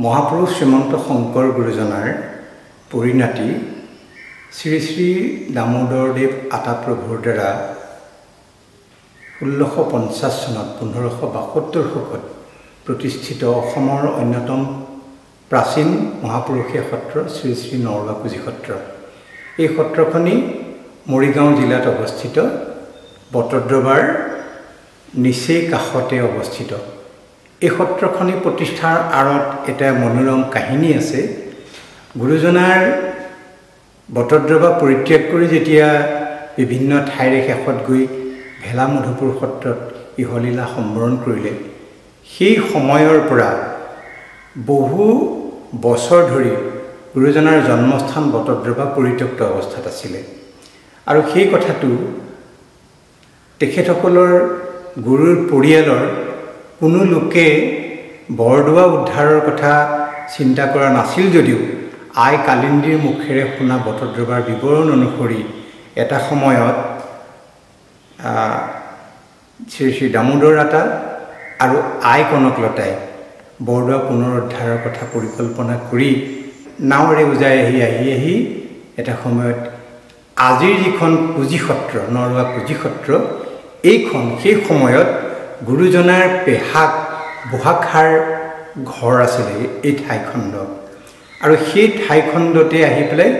মহাপুৰুষ শ্ৰীমন্ত শংকৰ গুৰুজনাৰ পৰিণাতি শ্ৰী শ্ৰী দামোদৰদেৱ আতাপ্ৰভুৰ দ্বাৰা 1650 চনত 1572 শকত প্ৰতিষ্ঠিত অসমৰ অন্যতম প্ৰাচীন মহাপুৰুষীয় সত্ৰ শ্ৰী শ্ৰী নৰৱাকুজি সত্ৰ। এই সত্ৰখনি মৰিগাঁও জিলাত অৱস্থিত, বটদ্ৰৱাৰ নিচেই কাষতে অৱস্থিত। এই সত্ৰখনি প্ৰতিষ্ঠাৰ আঁৰত এটা মনোৰম কাহিনী আছে। গুৰুজনাৰ বটদ্ৰৱা পৰিত্যাগ কৰি যেতিয়া বিভিন্ন ঠাইৰে শেষত গৈ ভেলা মধুপুৰ সত্ৰত ইহলীলা সম্বৰণ কৰিলে, সেই সময়ৰ পৰা বহু বছৰ ধৰি গুৰুজনাৰ জন্মস্থান বটদ্ৰৱা পৰিত্যক্ত অৱস্থাত আছিলে। আৰু সেই কথাটো তেখেতসকলৰ গুৰুৰ পৰিয়ালৰ কোনো লোকে বৰদোৱা উদ্ধাৰৰ কথা চিন্তা কৰা নাছিল যদিও আই কালিন্দীৰ মুখেৰে শুনা বটদ্ৰৱাৰ বিৱৰণ অনুসৰি এটা সময়ত শ্ৰী শ্ৰী দামোদৰ আতা আৰু আই কনকলতাই বৰদোৱা পুনৰুদ্ধাৰৰ কথা পৰিকল্পনা কৰি নাৱেৰে উজাই আহি এটা সময়ত আজিৰ যিখন কুজি সত্ৰ, নৰৱা কুজি সত্ৰ, এইখন সেই সময়ত গুৰুজনাৰ পেহাক বুঢ়াখাৰ ঘৰ আছিলে এই ঠাইখণ্ড। আৰু সেই ঠাইখণ্ডতে আহি পেলাই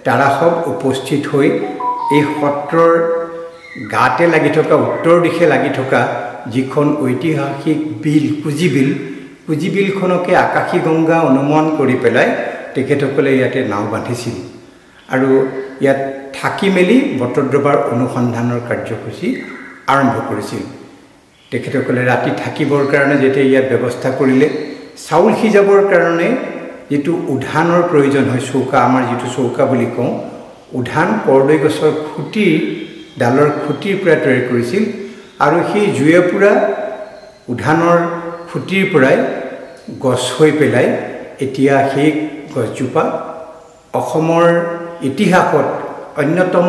তাৰাসৱ উপস্থিত হৈ এই সত্ৰৰ গাতে লাগি থকা, উত্তৰ দিশে লাগি থকা যিখন ঐতিহাসিক বিল কুজি বিলখনকে আকাশী গংগা অনুমান কৰি পেলাই তেখেতসকলে ইয়াতে নাও বান্ধিছিল আৰু ইয়াত থাকি মেলি বটদ্ৰৱাৰ অনুসন্ধানৰ কাৰ্যসূচী আৰম্ভ কৰিছিল। তেখেতসকলে ৰাতি থাকিবৰ কাৰণে যেতিয়া ইয়াত ব্যৱস্থা কৰিলে, চাউল সিজাবৰ কাৰণে যিটো উধানৰ প্ৰয়োজন হয়, চৌকা, আমাৰ যিটো চৌকা বুলি কওঁ, উধান কৰ্দৈ গছৰ ডালৰ খুঁটিৰ পৰা তৈয়াৰ কৰিছিল। আৰু সেই জুয়ে পুৰা উধানৰ খুঁটিৰ পৰাই গছ হৈ পেলাই এতিয়া সেই গছজোপা অসমৰ ইতিহাসত অন্যতম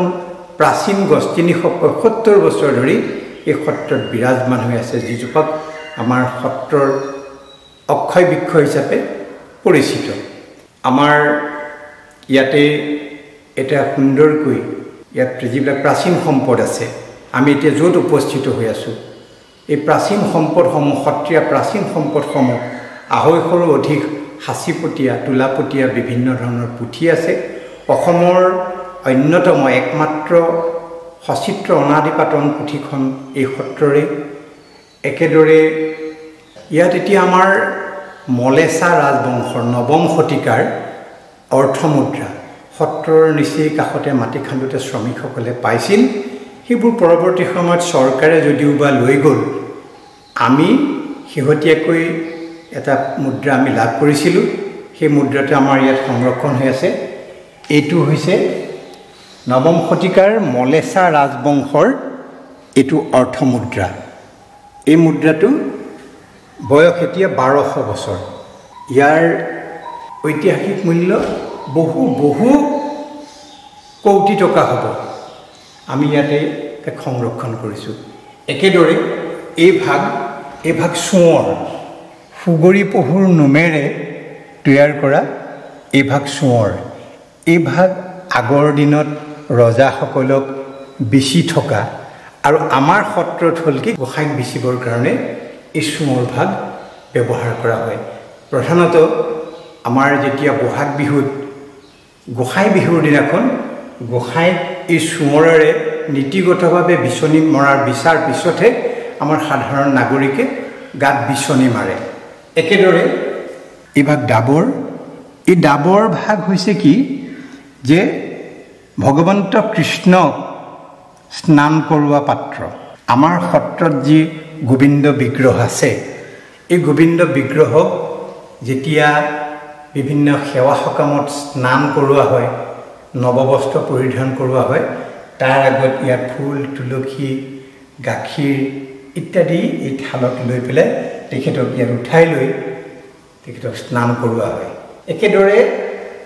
প্ৰাচীন গছ, 375 বছৰ ধৰি এই সত্ৰত বিৰাজমান হৈ আছে, যিজোপাক আমাৰ সত্ৰৰ অক্ষয় বৃক্ষ হিচাপে পৰিচিত। আমাৰ ইয়াতে এটা সুন্দৰকৈ ইয়াত যিবিলাক প্ৰাচীন সম্পদ আছে, আমি এতিয়া য'ত উপস্থিত হৈ আছোঁ, এই প্ৰাচীন সম্পদসমূহ, সত্ৰীয়া প্ৰাচীন সম্পদসমূহ, 250ৰো অধিক সাঁচিপতীয়া, তোলাপতীয়া বিভিন্ন ধৰণৰ পুথি আছে। অসমৰ অন্যতম একমাত্ৰ সচিত্ৰ অনাদিপাতন পুথিখন এই সত্ৰৰে। একেদৰে ইয়াত এতিয়া আমাৰ মলেচা ৰাজবংশৰ 9ম শতিকাৰ অৰ্থমুদ্ৰা সত্ৰৰ নিচেই কাষতে মাটি খান্দোতে শ্ৰমিকসকলে পাইছিল। সেইবোৰ পৰৱৰ্তী সময়ত চৰকাৰে যদিও বা লৈ গ'ল, আমি শেহতীয়াকৈ এটা মুদ্ৰা আমি লাভ কৰিছিলোঁ। সেই মুদ্ৰাটো আমাৰ ইয়াত সংৰক্ষণ হৈ আছে। এইটো হৈছে 9ম শতিকাৰ মলেচা ৰাজবংশৰ এইটো অৰ্থমুদ্ৰা। এই মুদ্ৰাটো বয়স এতিয়া 1200 বছৰ। ইয়াৰ ঐতিহাসিক মূল্য বহু কোটি টকা হ'ব। আমি ইয়াতে সংৰক্ষণ কৰিছোঁ। একেদৰে এই ভাগ চোঁৱৰ, সুগৰি পহুৰ নোমেৰে তৈয়াৰ কৰা এই ভাগ চোঁৱৰ। এই ভাগ আগৰ দিনত ৰজাসকলক বিচি থকা, আৰু আমাৰ সত্ৰত হ'ল কি, গোসাঁইক বিচিবৰ কাৰণে এই চোঁৱৰ ভাগ ব্যৱহাৰ কৰা হয়। প্ৰধানত আমাৰ যেতিয়া বহাগ বিহুত গোসাঁই বিহুৰ দিনাখন গোসাঁইক এই চোঁৱৰেৰে নীতিগতভাৱে বিচনী মৰাৰ বিচাৰ পিছতহে আমাৰ সাধাৰণ নাগৰিকে গাত বিচনী মাৰে। একেদৰে এই ভাগ ডাবৰ। এই ডাবৰ ভাগ হৈছে কি, যে ভগৱন্ত কৃষ্ণক স্নান কৰোৱা পাত্ৰ। আমাৰ সত্ৰত যি গোবিন্দ বিগ্ৰহ আছে, এই গোবিন্দ বিগ্ৰহক যেতিয়া বিভিন্ন সেৱা সকামত স্নান কৰোৱা হয়, নৱবস্ত্ৰ পৰিধান কৰোৱা হয়, তাৰ আগত ইয়াত ফুল, তুলসী, গাখীৰ ইত্যাদি এই থালত লৈ পেলাই তেখেতক ইয়াত উঠাই লৈ তেখেতক স্নান কৰোৱা হয়। একেদৰে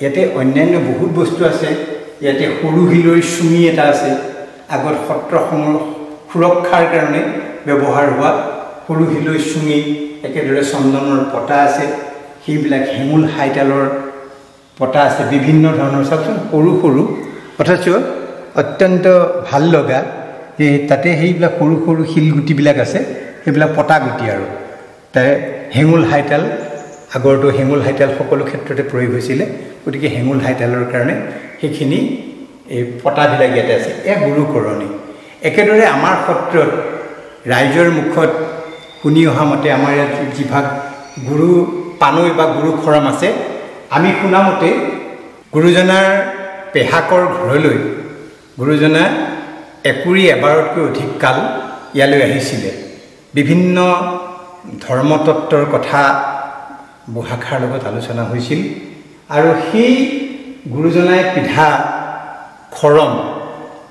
ইয়াতে অন্যান্য বহুত বস্তু আছে। ইয়াতে সৰু শিলৰ চুঙি এটা আছে, আগত সত্ৰসমূহ সুৰক্ষাৰ কাৰণে ব্যৱহাৰ হোৱা সৰু শিলৰ চুঙি। একেদৰে চন্দনৰ পতা আছে। সেইবিলাক হেঙুল হাইতালৰ পতা আছে বিভিন্ন ধৰণৰ চাওকচোন সৰু সৰু অথচ অত্যন্ত ভাল লগা যে তাতে সেইবিলাক সৰু সৰু শিলগুটিবিলাক আছে সেইবিলাক পতা গুটি আৰু তাই হেঙুল হাইতাল আগৰটো হেঙুল হাইতাল সকলো ক্ষেত্ৰতে প্ৰয়োগ হৈছিলে গতিকে হেঙুল হাইতালৰ কাৰণে সেইখিনি এই পতাবিলাক ইয়াতে আছে এক গুৰুকৰণী একেদৰে আমাৰ সত্ৰত ৰাইজৰ মুখত শুনি অহা মতে আমাৰ ইয়াত যিভাগ গুৰু পানৈ বা গুৰু খৰম আছে আমি শুনামতে গুৰুজনাৰ পেহাকৰ ঘৰলৈ গুৰুজনা একুৰি এবাৰতকৈ অধিক কাল ইয়ালৈ আহিছিলে বিভিন্ন ধৰ্মতত্ত্বৰ কথা বুঢ়াখাৰ লগত আলোচনা হৈছিল আৰু সেই গুৰুজনাই পিধা খৰম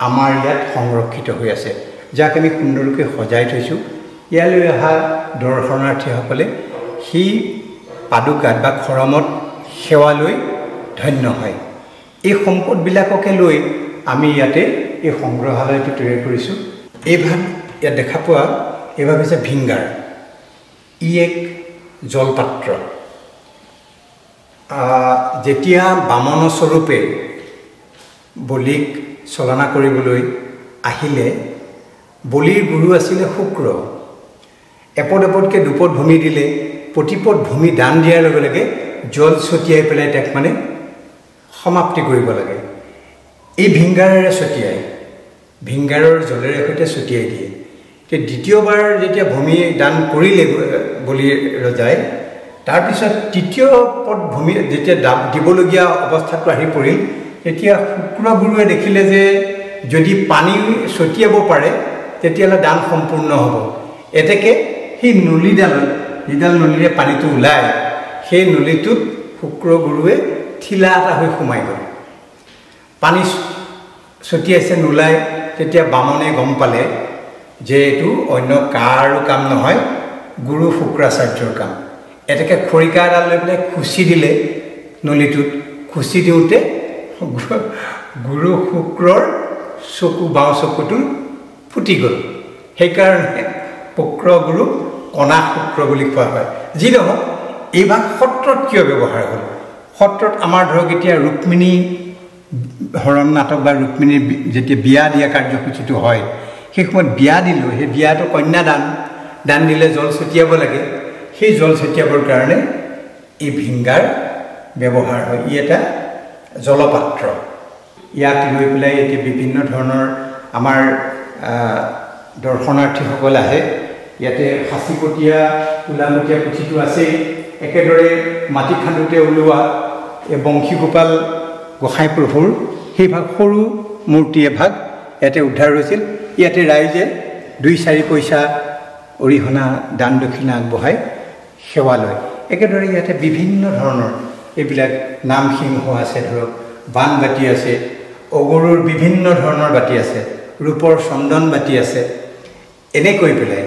আমাৰ ইয়াত সংৰক্ষিত হৈ আছে যাক আমি সুন্দৰকৈ সজাই থৈছোঁ ইয়ালৈ অহা দৰ্শনাৰ্থীসকলে সেই পাদুকাত বা খৰমত সেৱা লৈ ধন্য হয় এই সম্পদবিলাককে লৈ আমি ইয়াতে এই সংগ্ৰহালয়টো তৈয়াৰ কৰিছোঁ এইভাগ ইয়াত দেখা পোৱা এইভাগ হৈছে ভিংগাৰ ই এক জলপাত্ৰ যেতিয়া বামন স্বৰূপে বলিক চলনা কৰিবলৈ আহিলে বলিৰ গুৰু আছিলে শুক্ৰ এপদ এপদকৈ দুপদ ভূমি দিলে প্ৰতিপদ ভূমি দান দিয়াৰ লগে লগে জল ছটিয়াই পেলাই তাক মানে সমাপ্তি কৰিব লাগে এই ভিংগাৰেৰে ছটিয়াই ভিংগাৰৰ জলেৰে সৈতে ছটিয়াই দিয়ে দ্বিতীয়বাৰ যেতিয়া ভূমি দান কৰিলে বলি ৰজাই তাৰপিছত তৃতীয় পদ ভূমি যেতিয়া দিবলগীয়া অৱস্থাটো আহি পৰিল তেতিয়া শুক্ৰ গুৰুৱে দেখিলে যে যদি পানী ছটিয়াব পাৰে তেতিয়াহ'লে দান সম্পূৰ্ণ হ'ব এতেকে সেই নলীডালত যিডাল নলীৰে পানীটো ওলায় সেই নলীটোত শুক্ৰ গুৰুৱে ঠিলা এটা হৈ সোমাই গ'ল পানী ছটিয়াইছে নোলায় তেতিয়া বামনে গম পালে যে এইটো অন্য কাৰো কাম নহয় গুৰু শুক্ৰাচাৰ্যৰ কাম এতেকে খৰিকা এডাল লৈ পেলাই খুচি দিলে নলীটোত খুচি দিওঁতে গুৰু শুক্ৰৰ চকু বাওঁ চকুটো ফুটি গ'ল সেইকাৰণে শুক্ৰ গুৰুক কণা শুক্ৰ বুলি কোৱা হয় যি নহওক এইভাগ সত্ৰত কিয় ব্যৱহাৰ হ'ল সত্ৰত আমাৰ ধৰক এতিয়া ৰুক্মিণী হৰণ নাটক বা ৰুক্মিণীৰ যেতিয়া বিয়া দিয়া কাৰ্যসূচীটো হয় সেই সময়ত বিয়া দিলোঁ সেই বিয়াটো কন্যাদান দান দিলে জল ছটিয়াব লাগে সেই জল ছটিয়াবৰ কাৰণে এই ভিংগাৰ ব্যৱহাৰ হয় ই এটা জলপাত্ৰ ইয়াক লৈ পেলাই এতিয়া বিভিন্ন ধৰণৰ আমাৰ দৰ্শনাৰ্থীসকল আহে ইয়াতে সাঁচিপতীয়া তোলামতীয়া পুথিটো আছেই একেদৰে মাটি খান্দোতে ওলোৱা এই বংশীগোপাল গোসাঁই প্ৰভুৰ সেইভাগ সৰু মূৰ্তি এভাগ ইয়াতে উদ্ধাৰ হৈছিল ইয়াতে ৰাইজে 2-4 পইচা অৰিহণা দান দক্ষিণা আগবঢ়াই সেৱা লয় একেদৰে ইয়াতে বিভিন্ন ধৰণৰ এইবিলাক নামসিংহ আছে ধৰক বানবাতি আছে অগৰুৰ বিভিন্ন ধৰণৰ বাতি আছে ৰূপৰ চন্দন বাতি আছে এনেকৈ পেলাই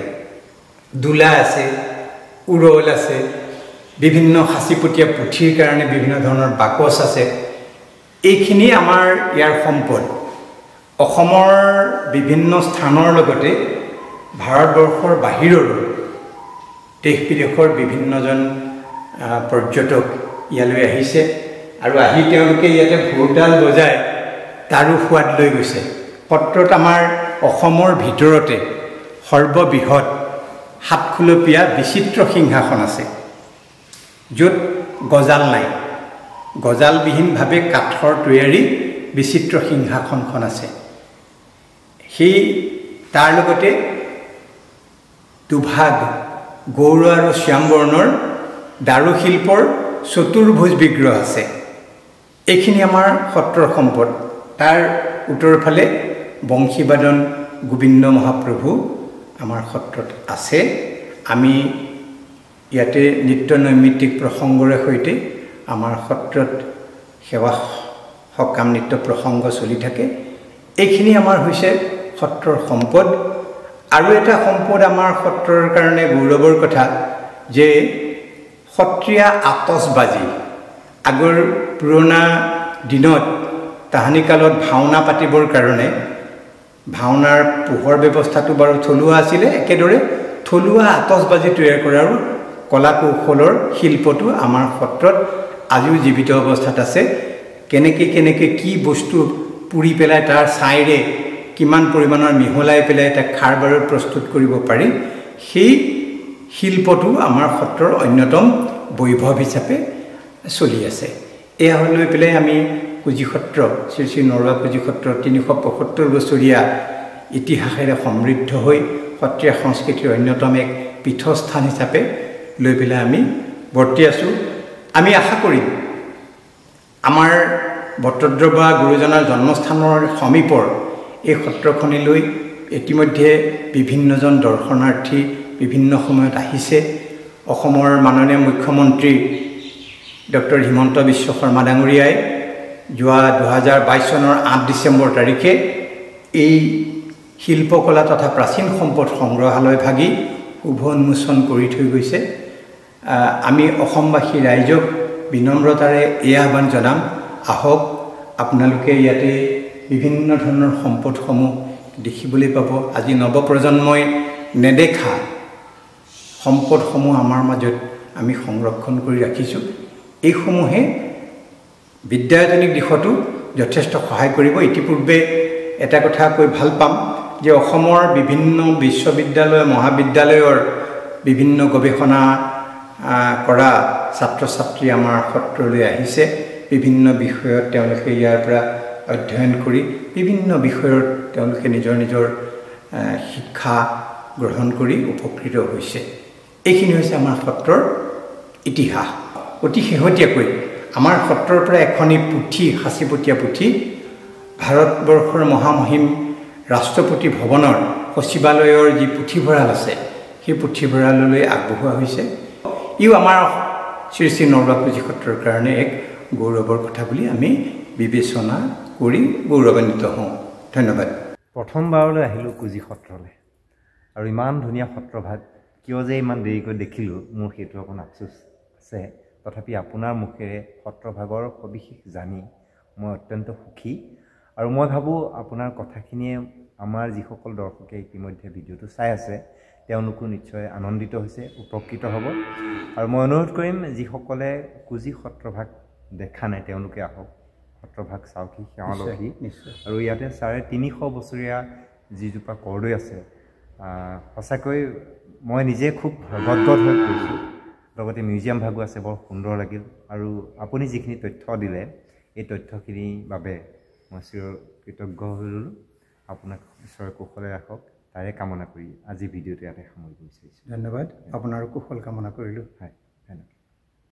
দোলা আছে উৰল আছে বিভিন্ন সাঁচিপতীয়া পুথিৰ কাৰণে বিভিন্ন ধৰণৰ বাকচ আছে এইখিনি আমাৰ ইয়াৰ সম্পদ অসমৰ বিভিন্ন স্থানৰ লগতে ভাৰতবৰ্ষৰ বাহিৰৰো দেশ বিদেশৰ বিভিন্নজন পৰ্যটক ইয়ালৈ আহিছে আৰু আহি তেওঁলোকে ইয়াতে ভোৰতাল বজাই তাৰো সোৱাদ লৈ গৈছে সত্ৰত আমাৰ অসমৰ ভিতৰতে সৰ্ববৃহৎ সাতখুলপীয়া বিচিত্ৰ সিংহাসন আছে য'ত গজাল নাই গজালবিহীনভাৱে কাঠৰ তৈয়াৰী বিচিত্ৰ সিংহাসনখন আছে সেই তাৰ লগতে দুভাগ গৌৰ আৰু শ্যামবৰ্ণৰ দাৰুশিল্পৰ চতুৰ্ভুজ বিগ্ৰহ আছে এইখিনি আমাৰ সত্ৰৰ সম্পদ তাৰ উত্তৰ ফালে বংশীবাদন গোবিন্দ মহাপ্ৰভু আমাৰ সত্ৰত আছে আমি ইয়াতে নিত্য নৈমিত্তিক প্ৰসংগৰে সৈতে আমাৰ সত্ৰত সেৱা সকাম নিত্য প্ৰসংগ চলি থাকে এইখিনি আমাৰ হৈছে সত্ৰৰ সম্পদ আৰু এটা সম্পদ আমাৰ সত্ৰৰ কাৰণে গৌৰৱৰ কথা যে সত্ৰীয়া আতচবাজি আগৰ পুৰণা দিনত তাহানি কালত ভাওনা পাতিবৰ কাৰণে ভাওনাৰ পোহৰ ব্যৱস্থাটো বাৰু থলুৱা আছিলে একেদৰে থলুৱা আতচবাজি তৈয়াৰ কৰাৰো কলা কৌশলৰ শিল্পটো আমাৰ সত্ৰত আজিও জীৱিত অৱস্থাত আছে কেনেকৈ কি বস্তু পুৰি পেলাই তাৰ ছাইৰে কিমান পৰিমাণৰ মিহলাই পেলাই এটা খাৰ বাৰুদ প্ৰস্তুত কৰিব পাৰি সেই শিল্পটো আমাৰ সত্ৰৰ অন্যতম বৈভৱ হিচাপে চলি আছে এয়া লৈ পেলাই আমি কুজি সত্ৰ শ্ৰী শ্ৰী নৰুৱা কুজি সত্ৰ ৩৭৫ বছৰীয়া ইতিহাসেৰে সমৃদ্ধ হৈ সত্ৰীয়া সংস্কৃতিৰ অন্যতম এক পীঠস্থান হিচাপে লৈ পেলাই আমি বৰ্তি আছোঁ আমি আশা কৰিম আমাৰ বটদ্ৰৱা গুৰুজনাৰ জন্মস্থানৰ সমীপৰ এই সত্ৰখনিলৈ ইতিমধ্যে বিভিন্নজন দৰ্শনাৰ্থী বিভিন্ন সময়ত আহিছে অসমৰ মাননীয় মুখ্যমন্ত্ৰী ডক্টৰ হিমন্ত বিশ্ব শৰ্মা ডাঙৰীয়াই যোৱা 2022 চনৰ 8 ডিচেম্বৰ তাৰিখে এই শিল্পকলা তথা প্ৰাচীন সম্পদ সংগ্ৰহালয় ভাগি শুভ উন্মোচন কৰি থৈ গৈছে আমি অসমবাসী ৰাইজক বিনম্ৰতাৰে এই আহ্বান জনাম আহক আপোনালোকে ইয়াতে বিভিন্ন ধৰণৰ সম্পদসমূহ দেখিবলৈ পাব আজি নৱপ্ৰজন্মই নেদেখা সম্পদসমূহ আমাৰ মাজত আমি সংৰক্ষণ কৰি ৰাখিছোঁ এইসমূহে বিদ্যায়তনিক দিশতো যথেষ্ট সহায় কৰিব ইতিপূৰ্বে এটা কথা কৈ ভাল পাম যে অসমৰ বিভিন্ন বিশ্ববিদ্যালয় মহাবিদ্যালয়ৰ বিভিন্ন গৱেষণা কৰা ছাত্ৰ ছাত্ৰী আমাৰ সত্ৰলৈ আহিছে বিভিন্ন বিষয়ত তেওঁলোকে ইয়াৰ পৰা অধ্যয়ন কৰি বিভিন্ন বিষয়ত তেওঁলোকে নিজৰ শিক্ষা গ্ৰহণ কৰি উপকৃত হৈছে এইখিনি হৈছে আমাৰ সত্ৰৰ ইতিহাস অতি শেহতীয়াকৈ আমাৰ সত্ৰৰ পৰা এখনি পুথি সাঁচিপতীয়া পুথি ভাৰতবৰ্ষৰ মহামহিম ৰাষ্ট্ৰপতি ভৱনৰ সচিবালয়ৰ যি পুথিভঁৰাল আছে সেই পুথিভঁৰাললৈ আগবঢ়োৱা হৈছে ইও আমাৰ শ্ৰী শ্ৰী নৰুৱা কুজি সত্ৰৰ কাৰণে এক গৌৰৱৰ কথা বুলি আমি বিবেচনা কৰি গৌৰৱান্বিত হওঁ ধন্যবাদ প্ৰথমবাৰলৈ আহিলোঁ কুজি সত্ৰলৈ আৰু ইমান ধুনীয়া সত্ৰভাগ কিয় যে ইমান দেৰিকৈ দেখিলোঁ মোৰ সেইটো অকণ আফচোচ আছে তথাপি আপোনাৰ মুখেৰে সত্ৰভাগৰ সবিশেষ জানি মই অত্যন্ত সুখী আৰু মই ভাবোঁ আপোনাৰ কথাখিনিয়ে আমাৰ যিসকল দৰ্শকে ইতিমধ্যে ভিডিঅ'টো চাই আছে তেওঁলোকো নিশ্চয় আনন্দিত হৈছে উপকৃত হ'ব আৰু মই অনুৰোধ কৰিম যিসকলে কুজি সত্ৰভাগ দেখা নাই তেওঁলোকে আহক সত্ৰভাগ চাওকহি সেৱা লওকহি আৰু ইয়াতে 350 বছৰীয়া যিজোপা কৰ্দৈ আছে সঁচাকৈ মই নিজে খুব গদগদ হৈ পৰিছোঁ লগতে মিউজিয়াম ভাগো আছে বৰ সুন্দৰ লাগিল আৰু আপুনি যিখিনি তথ্য দিলে এই তথ্যখিনিৰ বাবে মই চিৰ কৃতজ্ঞ হৈ ৰ'লোঁ আপোনাক ঈশ্বৰে কুশলে ৰাখক তাৰে কামনা কৰি আজি ভিডিঅ'টো ইয়াতে সামৰিব বিচাৰিছোঁ ধন্যবাদ আপোনাৰো কুশল কামনা কৰিলোঁ হয় ধন্যবাদ